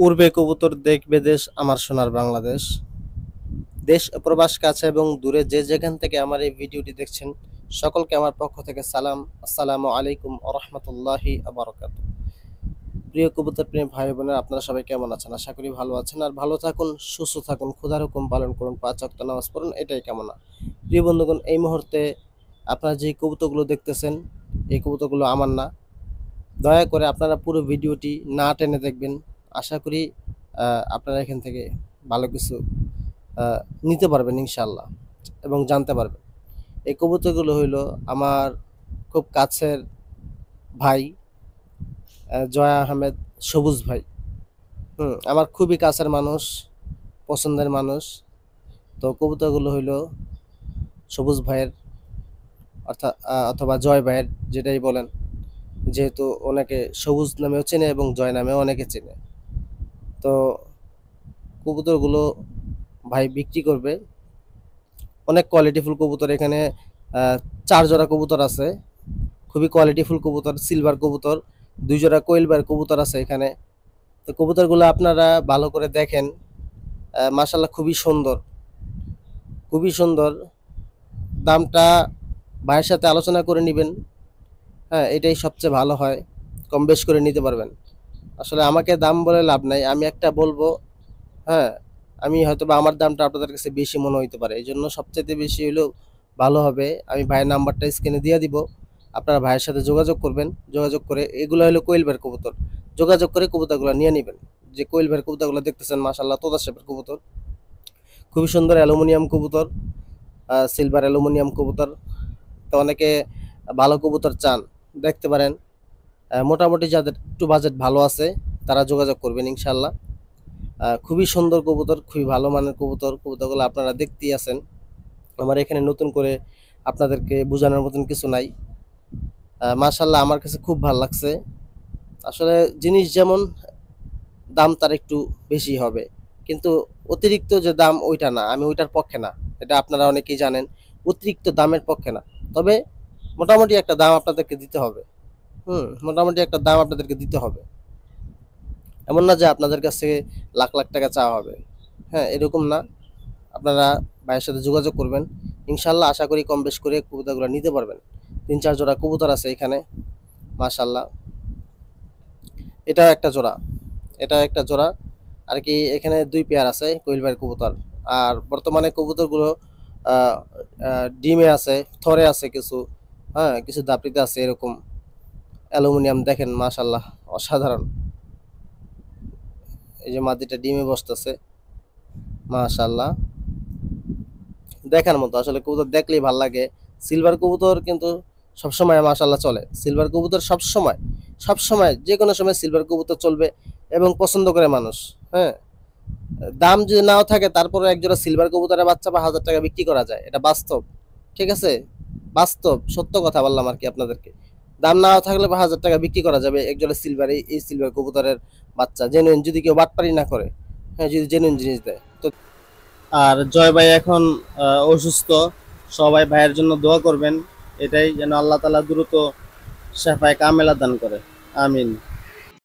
উড়বে কবুতর, দেখবে দেশ, আমার সোনার বাংলাদেশ। দেশ ও প্রবাস, কাছে এবং দূরে যে যেখান থেকে আমার এই ভিডিওটি দেখছেন, সকলকে আমার পক্ষ থেকে সালাম। আসসালামু আলাইকুম ওয়া রাহমাতুল্লাহি ওয়া বারাকাতুহু। প্রিয় কবুতর প্রেমী ভাই বোনেরা, আপনারা সবাই কেমন আছেন? আশা করি ভালো আছেন। আর ভালো থাকুন, সুস্থ থাকুন, খোদার হুকুম পালন করুন, 5 ওয়াক্ত নামাজ পড়ুন, এটাই কামনা। প্রিয় বন্ধুগণ, এই মুহূর্তে আপনারা যে কবুতরগুলো দেখতেছেন, এই কবুতরগুলো আমার না। দয়া করে আপনারা পুরো ভিডিওটি না টেনে দেখবেন। আশা করি আপনারা এখান থেকে ভালো কিছু আহ, নিতে পারবেন ইনশাল্লাহ, এবং জানতে পারবেন। এই কবুতরগুলো হইলো আমার খুব কাছের ভাই, জয়া আহমেদ, সবুজ ভাই। আমার খুবই কাছের মানুষ, পছন্দের মানুষ। তো কবুতরগুলো হইলো সবুজ ভাইয়ের, অর্থাৎ অথবা জয় ভাইয়ের, যেটাই বলেন। যেহেতু ওনাকে সবুজ নামেও চেনে এবং জয় নামেও অনেকে চেনে। তো কবুতরগুলো ভাই বিক্রি করবে। অনেক কোয়ালিটিফুল কবুতর এখানে। 4 জোড়া কবুতর আছে, খুবই কোয়ালিটিফুল কবুতর, সিলভার কবুতর। 2 জোড়া কোয়েলবার কবুতর আছে এখানে। তো কবুতরগুলো আপনারা ভালো করে দেখেন। মাশাল্লাহ, খুবই সুন্দর, খুবই সুন্দর। দামটা ভাইয়ের সাথে আলোচনা করে নেবেন। হ্যাঁ, এটাই সবচেয়ে ভালো হয়, কম বেশ করে নিতে পারবেন। আসলে আমাকে দাম বলে লাভ নাই, আমি একটা বলবো। হ্যাঁ, আমি হয়তো বা আমার দামটা আপনাদের কাছে বেশি মনে হইতে পারে, এই জন্য সবচেয়ে বেশি হলেও ভালো হবে। আমি ভাইয়ের নাম্বারটা স্ক্রিনে দিয়ে দিব, আপনারা ভাইয়ের সাথে যোগাযোগ করবেন। যোগাযোগ করে, এগুলো হলো কোয়েলবের কবুতর, যোগাযোগ করে কবুতরগুলো নিয়ে নেবেন। যে কোয়েলবের কবুতরগুলো দেখতেছেন, মাশাল্লাহ তোতা শেপের কবুতর, খুবই সুন্দর অ্যালুমিনিয়াম কবুতর, সিলভার অ্যালুমিনিয়াম কবুতর। তো অনেকে ভালো কবুতর চান, দেখতে পারেন। মোটামুটি যাদের একটু বাজেট ভালো আছে, তারা যোগাযোগ করবেন ইনশাল্লাহ। খুবই সুন্দর কবুতর, খুবই ভালো মানের কবুতর। কবুতরগুলো আপনারা দেখতেই আছেন। আমার এখানে নতুন করে আপনাদেরকে বোঝানোর মতন কিছু নাই। মাশাল্লাহ, আমার কাছে খুব ভালো লাগছে। আসলে জিনিস যেমন, দাম তার একটু বেশি হবে, কিন্তু অতিরিক্ত যে দাম ওইটা না, আমি ওইটার পক্ষে না। এটা আপনারা অনেকেই জানেন, অতিরিক্ত দামের পক্ষে না। তবে মোটামুটি একটা দাম আপনাদেরকে দিতে হবে। মোটামুটি একটা দাম আপনাদেরকে দিতে হবে। এমন না যে আপনাদের কাছে লাখ লাখ টাকা চাওয়া হবে। হ্যাঁ, এরকম না। আপনারা ভাইয়ের সাথে যোগাযোগ করবেন, ইনশাল্লাহ আশা করি কম বেশ করে কবুতরগুলো নিতে পারবেন। 3-4 জোড়া কবুতর আছে এখানে, মাশাল্লাহ। এটাও একটা জোড়া, এটাও একটা জোড়া। আর কি, এখানে 2 পেয়ার আছে কোয়েল কবুতর। আর বর্তমানে কবুতরগুলো আহ, ডিমে আছে, থরে আছে কিছু। হ্যাঁ, কিছু দাপড়িতে আছে এরকম। অ্যালুমিনিয়াম দেখেন, মাশাল্লাহ, অসাধারণ। এই যে মাদিটা ডিমে বসতেছে, মাশাল্লাহ, দেখার মতো। আসলে কবুতর দেখলেই ভাল লাগে। সিলভার কবুতর কিন্তু সবসময় মাশাল্লাহ চলে। সিলভার কবুতর সবসময়, সবসময় যে কোনো সময় সিলভার কবুতর চলবে এবং পছন্দ করে মানুষ। হ্যাঁ, দাম যদি নাও থাকে, তারপরে একজোড়া সিলভার কবুতরের বাচ্চা বা 1000 টাকা বিক্রি করা যায়, এটা বাস্তব। ঠিক আছে, বাস্তব সত্য কথা বললাম আর কি আপনাদেরকে। দাম নাও থাকলে 1000 টাকা বিক্রি করা যাবে একজোড়া সিলভার, এই সিলভার কবুতরের বাচ্চা, জেনুইন, যদি কেউ বাটপারি না করে। হ্যাঁ, যদি জেনুইন জিনিস দেয় তো। আর জয় ভাই এখন অসুস্থ, সবাই ভাইয়ের জন্য দোয়া করবেন। এটাই যেন আল্লাহ তাআলা দ্রুত শেফায়ে কামেলা দান করে। আমিন।